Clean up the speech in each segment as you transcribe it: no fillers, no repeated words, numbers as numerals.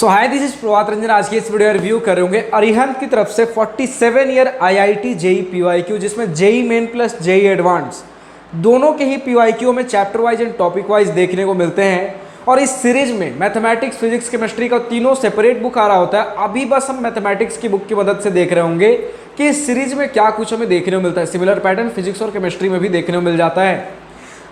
So hi, this is Prabhat Ranjan. आज की इस वीडियो रिव्यू कर रहे होंगे अरिहंत की तरफ से 47 ईयर आईआईटी जेई पीवाईक्यू, जिसमें JEE main plus JEE advance दोनों के ही पीवाईक्यू में chapter wise and topic wise देखने को मिलते हैं। और इस सीरीज में मैथमेटिक्स, फिजिक्स, केमिस्ट्री का तीनों सेपरेट बुक आ रहा होता है। अभी बस हम मैथमेटिक्स की बुक की मदद से देख रहे होंगे कि इस सीरीज में क्या कुछ हमें देखने को मिलता है। सिमिलर पैटर्न फिजिक्स और केमिस्ट्री में भी देखने को मिल जाता है।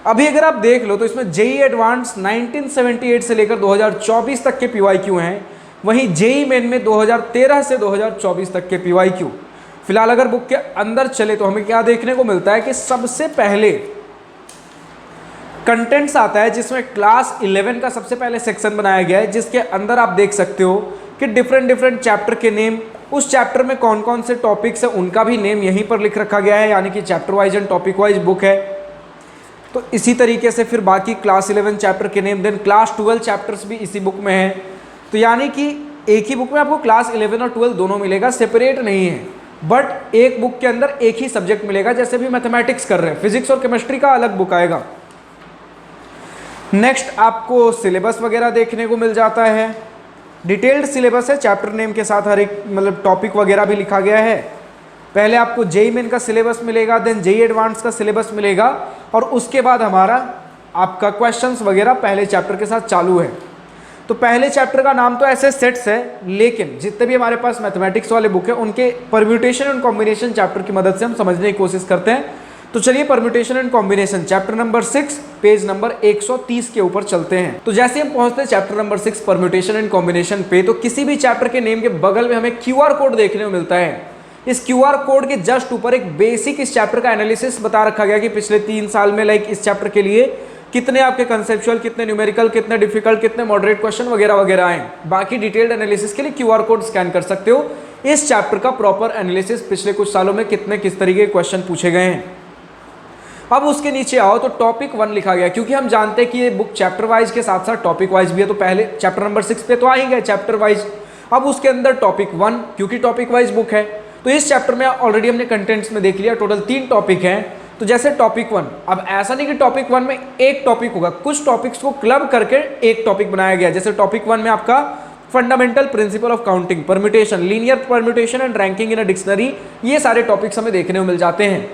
अभी अगर आप देख लो तो इसमें जेई एडवांस 1978 से लेकर 2024 तक के पीवाईक्यू हैं। वहीं जेई मेन में 2013 से 2024 तक के पीवाईक्यू। फिलहाल अगर बुक के अंदर चले तो हमें क्या देखने को मिलता है कि सबसे पहले कंटेंट्स आता है, जिसमें क्लास 11 का सबसे पहले सेक्शन बनाया गया है, जिसके अंदर आप देख सकते हो कि डिफरेंट चैप्टर के नेम, उस चैप्टर में कौन कौन से टॉपिक्स है उनका भी नेम यहीं पर लिख रखा गया है, यानी कि chapter wise and topic wise book है। तो इसी तरीके से फिर बाकी क्लास 11 चैप्टर के नेम, देन क्लास 12 चैप्टर्स भी इसी बुक में है। तो यानी कि एक ही बुक में आपको क्लास 11 और 12 दोनों मिलेगा, सेपरेट नहीं है, बट एक बुक के अंदर एक ही सब्जेक्ट मिलेगा। जैसे भी मैथमेटिक्स कर रहे हैं, फिजिक्स और केमिस्ट्री का अलग बुक आएगा। नेक्स्ट आपको सिलेबस वगैरह देखने को मिल जाता है। डिटेल्ड सिलेबस है, चैप्टर नेम के साथ हर एक मतलब टॉपिक वगैरह भी लिखा गया है। पहले आपको जेई मेन का सिलेबस मिलेगा, देन जेई एडवांस का सिलेबस मिलेगा, और उसके बाद हमारा आपका क्वेश्चंस वगैरह पहले चैप्टर के साथ चालू है। तो पहले चैप्टर का नाम तो ऐसे सेट्स है, लेकिन जितने भी हमारे पास मैथमेटिक्स वाले बुक है उनके परम्यूटेशन एंड कॉम्बिनेशन चैप्टर की मदद से हम समझने की कोशिश करते हैं। तो चलिए permutation and combination chapter number 6 page number 130 के ऊपर चलते हैं। तो जैसे हम पहुंचते हैं chapter number 6 permutation and combination पे, तो किसी भी चैप्टर के नेम के बगल में हमें क्यूआर कोड देखने को मिलता है। इस क्यूआर कोड के जस्ट ऊपर एक बेसिक इस चैप्टर का एनालिसिस बता रखा गया कि पिछले 3 साल में इस चैप्टर के लिए कितने आपके कंसेप्चुअल, कितने न्यूमेरिकल, कितने डिफिकल्ट, कितने मॉडरेट क्वेश्चन वगैरह वगैरह आए। बाकी डिटेल्ड एनालिसिस के लिए क्यूआर कोड स्कैन कर सकते हो। इस चैप्टर का प्रॉपर एनालिसिस पिछले कुछ सालों में कितने किस तरीके के क्वेश्चन पूछे गए हैं। अब उसके नीचे आओ तो टॉपिक 1 लिखा गया, क्योंकि हम जानते हैं कि ये बुक चैप्टर वाइज के साथ साथ टॉपिक वाइज भी है। तो पहले चैप्टर नंबर 6 पे तो आ ही गए चैप्टर वाइज, अब उसके अंदर टॉपिक 1, क्योंकि टॉपिक वाइज बुक है। तो इस चैप्टर में ऑलरेडी हमने कंटेंट्स में देख लिया, टोटल 3 टॉपिक हैं। तो जैसे टॉपिक 1, अब ऐसा नहीं कि टॉपिक 1 में एक टॉपिक होगा, कुछ टॉपिक्स को क्लब करके एक टॉपिक बनाया गया। जैसे टॉपिक 1 में आपका fundamental principle of counting, permutation, linear permutation and ranking in a dictionary, ये सारे टॉपिक्स हमें देखने को मिल जाते हैं।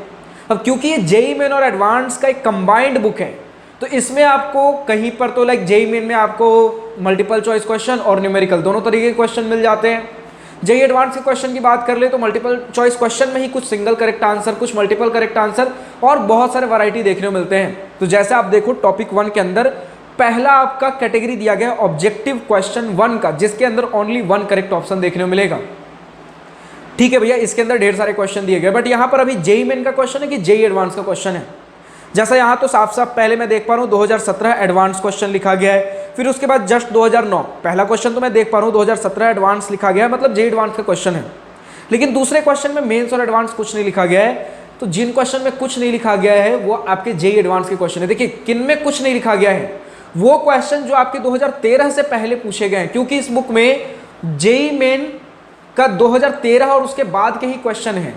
अब क्योंकि ये जेई मेन और एडवांस का एक कंबाइंड बुक है, तो इसमें आपको कहीं पर तो जेई मेन में आपको मल्टीपल चॉइस क्वेश्चन और न्यूमेरिकल दोनों तरीके के क्वेश्चन मिल जाते हैं। जेई एडवांस के क्वेश्चन की बात कर ले तो मल्टीपल चॉइस क्वेश्चन में ही कुछ सिंगल करेक्ट आंसर, कुछ मल्टीपल करेक्ट आंसर और बहुत सारे वैरायटी देखने को मिलते हैं। तो जैसे आप देखो टॉपिक 1 के अंदर पहला आपका कैटेगरी दिया गया है ऑब्जेक्टिव क्वेश्चन 1 का, जिसके अंदर ओनली 1 करेक्ट ऑप्शन देखने को मिलेगा। ठीक है भैया, इसके अंदर ढेर सारे क्वेश्चन दिए गए, बट यहाँ पर अभी जेई मेन का क्वेश्चन है कि जेई एडवांस का क्वेश्चन है। जैसा यहाँ तो साफ साफ पहले मैं देख पा रहा हूँ 2017 एडवांस क्वेश्चन लिखा गया है, फिर उसके बाद जस्ट 2009 पहला क्वेश्चन तो मैं देख पा रहा हूँ 2017 एडवांस लिखा गया है, मतलब जेई एडवांस का क्वेश्चन है। लेकिन दूसरे क्वेश्चन में मेंस और एडवांस कुछ नहीं लिखा गया है। तो जिन क्वेश्चन में कुछ नहीं लिखा गया है वो आपके जेई एडवांस के क्वेश्चन है। देखिए किन में कुछ नहीं लिखा गया है, वो क्वेश्चन जो आपके 2013 से पहले पूछे गए हैं, क्योंकि इस बुक में जेई मेन का 2013 और उसके बाद के ही क्वेश्चन है।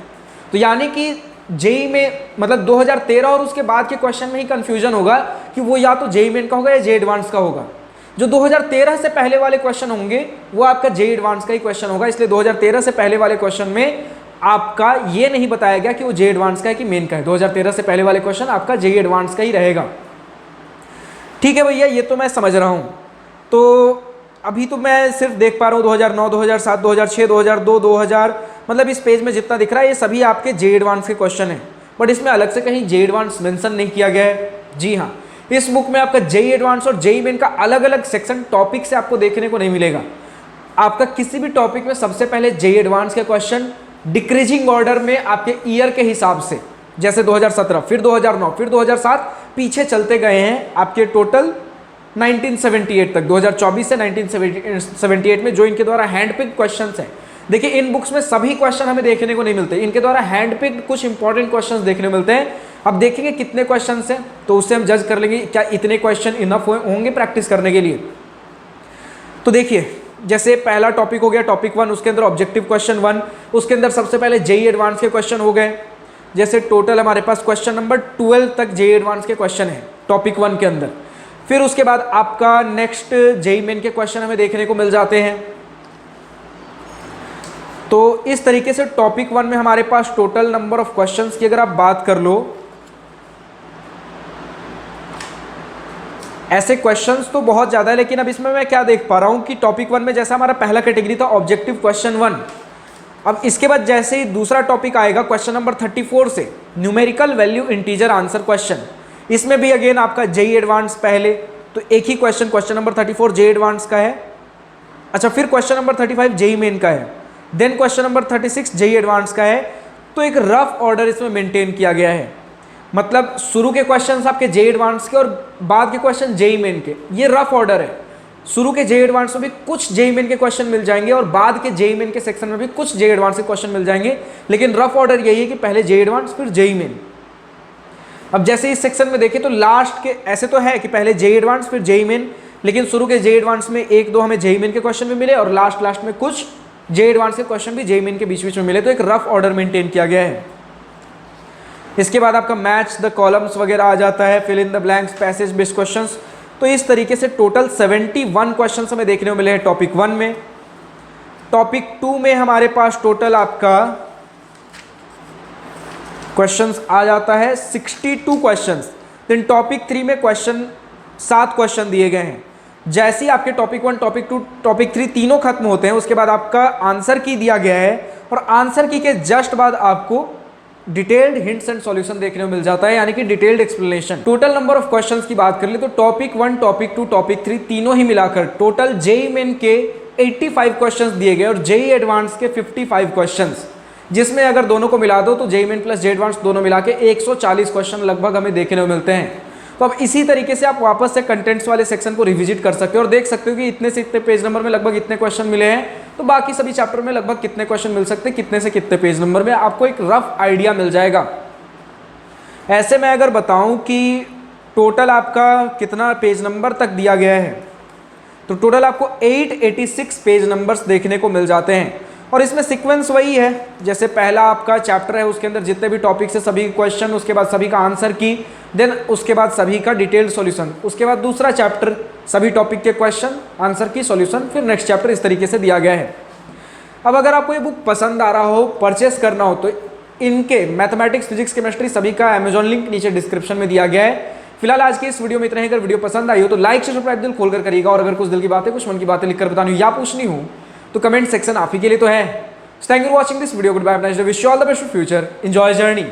तो यानी कि जेई में मतलब 2013 और उसके बाद के क्वेश्चन में ही कंफ्यूजन होगा कि वो या तो जेई मेन का होगा या जेई एडवांस का होगा। जो 2013 से पहले वाले क्वेश्चन होंगे वो आपका जेई एडवांस का ही क्वेश्चन होगा। इसलिए 2013 से पहले वाले क्वेश्चन में आपका ये नहीं बताया गया कि वो जेई एडवांस का है कि मेन का है। 2013 से पहले वाले क्वेश्चन आपका जेई एडवांस का ही रहेगा। ठीक है भैया, ये तो मैं समझ रहा हूँ। तो अभी तो मैं सिर्फ देख पा रहा हूँ 2009, 2007, 2006, 2002, 2000, मतलब इस पेज में जितना दिख रहा है ये सभी आपके जेई एडवांस के क्वेश्चन हैं। बट इसमें अलग से कहीं जेई एडवांस मेंशन नहीं किया गया है। जी हाँ, इस बुक में आपका जेई एडवांस और जेई मेन का अलग अलग सेक्शन टॉपिक से आपको देखने को नहीं मिलेगा। आपका किसी भी टॉपिक में सबसे पहले जेई एडवांस के क्वेश्चन डिक्रीजिंग ऑर्डर में आपके ईयर के हिसाब से, जैसे 2017, फिर 2009, फिर 2007, पीछे चलते गए हैं आपके टोटल 1978 तक, 2024 से 1978 में जो इनके द्वारा हैंड पिक्ड क्वेश्चंस हैं। देखिए इन बुक्स में सभी क्वेश्चन हमें देखने को नहीं मिलते, इनके द्वारा हैंड पिक्ड कुछ इंपॉर्टेंट क्वेश्चंस देखने को मिलते हैं। अब देखेंगे कितने क्वेश्चंस हैं तो उससे हम जज कर लेंगे क्या इतने क्वेश्चन इनफ होंगे प्रैक्टिस करने के लिए। तो देखिए जैसे पहला टॉपिक हो गया टॉपिक 1, उसके अंदर ऑब्जेक्टिव क्वेश्चन 1, उसके अंदर सबसे पहले जेई एडवांस के क्वेश्चन हो गए। जैसे टोटल हमारे पास क्वेश्चन नंबर 12 तक जेई एडवांस के क्वेश्चन है टॉपिक 1 के अंदर। फिर उसके बाद आपका नेक्स्ट जेई मेन के क्वेश्चन हमें देखने को मिल जाते हैं। तो इस तरीके से टॉपिक 1 में हमारे पास टोटल नंबर ऑफ क्वेश्चंस की अगर आप बात कर लो, ऐसे क्वेश्चंस तो बहुत ज़्यादा है, लेकिन अब इसमें मैं क्या देख पा रहा हूँ कि टॉपिक 1 में जैसा हमारा पहला कैटेगरी था ऑब्जेक्टिव क्वेश्चन 1, अब इसके बाद जैसे ही दूसरा टॉपिक आएगा क्वेश्चन नंबर 34 से numerical value integer answer question, इसमें भी अगेन आपका जेई एडवांस पहले, तो एक ही क्वेश्चन नंबर 34 जेई एडवांस का है। अच्छा, फिर क्वेश्चन नंबर 35 जेई मेन का है, then question number 36 JEE advance का है। तो एक रफ ऑर्डर इसमें मेंटेन किया गया है, मतलब शुरू के क्वेश्चंस आपके जेई एडवांस के और बाद के क्वेश्चन जेई मेन के, ये रफ ऑर्डर है। शुरू के जेई एडवांस में भी कुछ जेई मेन के क्वेश्चन मिल जाएंगे और बाद के जेई मेन के सेक्शन में भी कुछ जेई एडवांस के क्वेश्चन मिल जाएंगे, लेकिन रफ ऑर्डर यही है कि पहले जेई एडवांस फिर जेई मेन। अब जैसे इस सेक्शन में देखें तो लास्ट के ऐसे तो है कि पहले जेई एडवांस फिर जेई मेन, लेकिन शुरू के जेई एडवांस में एक दो हमें जेई मेन के क्वेश्चन भी मिले और लास्ट में कुछ जेई एडवांस के क्वेश्चन भी जेई मेन के बीच में मिले, तो एक रफ ऑर्डर मेंटेन किया गया है। इसके बाद आपका मैच द कॉलम्स वगैरह आ जाता है, fill in the blanks, passage based questions. तो इस तरीके से टोटल 71 क्वेश्चंस हमें देखने को मिले हैं टॉपिक 1 में। टॉपिक 2 में हमारे पास टोटल आपका क्वेश्चंस आ जाता है 62 क्वेश्चंस। देन टॉपिक 3 में 7 क्वेश्चन दिए गए हैं। जैसे ही आपके टॉपिक 1, टॉपिक 2, टॉपिक 3 तीनों खत्म होते हैं, उसके बाद आपका आंसर की दिया गया है और आंसर की के जस्ट बाद आपको डिटेल्ड हिंट्स एंड सॉल्यूशन देखने को मिल जाता है, यानी कि detailed explanation. Total number of questions की बात कर ले तो टॉपिक 1, टॉपिक 2, टॉपिक 3 तीनों ही मिलाकर टोटल जेई मेन के 85 क्वेश्चंस दिए गए और जेई एडवांस के 55 क्वेश्चंस, जिसमें अगर दोनों को मिला दो तो JEE main plus JEE advance दोनों मिला के 140 क्वेश्चन लगभग हमें देखने को मिलते हैं। तो अब इसी तरीके से आप वापस से कंटेंट्स वाले सेक्शन को रिविजिट कर सकते हो और देख सकते हो कि इतने से इतने पेज नंबर में लगभग इतने क्वेश्चन मिले हैं, तो बाकी सभी चैप्टर में लगभग कितने क्वेश्चन मिल सकते हैं, कितने से कितने पेज नंबर में, आपको एक रफ आइडिया मिल जाएगा। ऐसे मैं अगर बताऊं कि टोटल आपका कितना पेज नंबर तक दिया गया है, तो टोटल आपको 886 पेज नंबर्स देखने को मिल जाते हैं। और इसमें सीक्वेंस वही है, जैसे पहला आपका चैप्टर है उसके अंदर जितने भी टॉपिक्स है सभी क्वेश्चन, उसके बाद सभी का आंसर की, देन उसके बाद सभी का डिटेल्ड सॉल्यूशन, उसके बाद दूसरा चैप्टर सभी टॉपिक के क्वेश्चन, आंसर की, सॉल्यूशन, फिर नेक्स्ट चैप्टर, इस तरीके से दिया गया है। अब अगर आपको ये बुक पसंद आ रहा हो, परचेस करना हो, तो इनके मैथमेटिक्स, फिजिक्स, केमिस्ट्री सभी का अमेजॉन लिंक नीचे डिस्क्रिप्शन में दिया गया है। फिलहाल आज के इस वीडियो में इतना ही। अगर वीडियो पसंद आई हो तो लाइक से सब्सक्राइब दिल खोलकर करिएगा, और अगर कुछ दिल की बातें, कुछ मन की बातें लिखकर बतानी हो या पूछनी हो तो कमेंट सेक्शन आप ही के लिए तो है। Thank you for watching this video. Goodbye, wish you all the best for future, enjoy journey.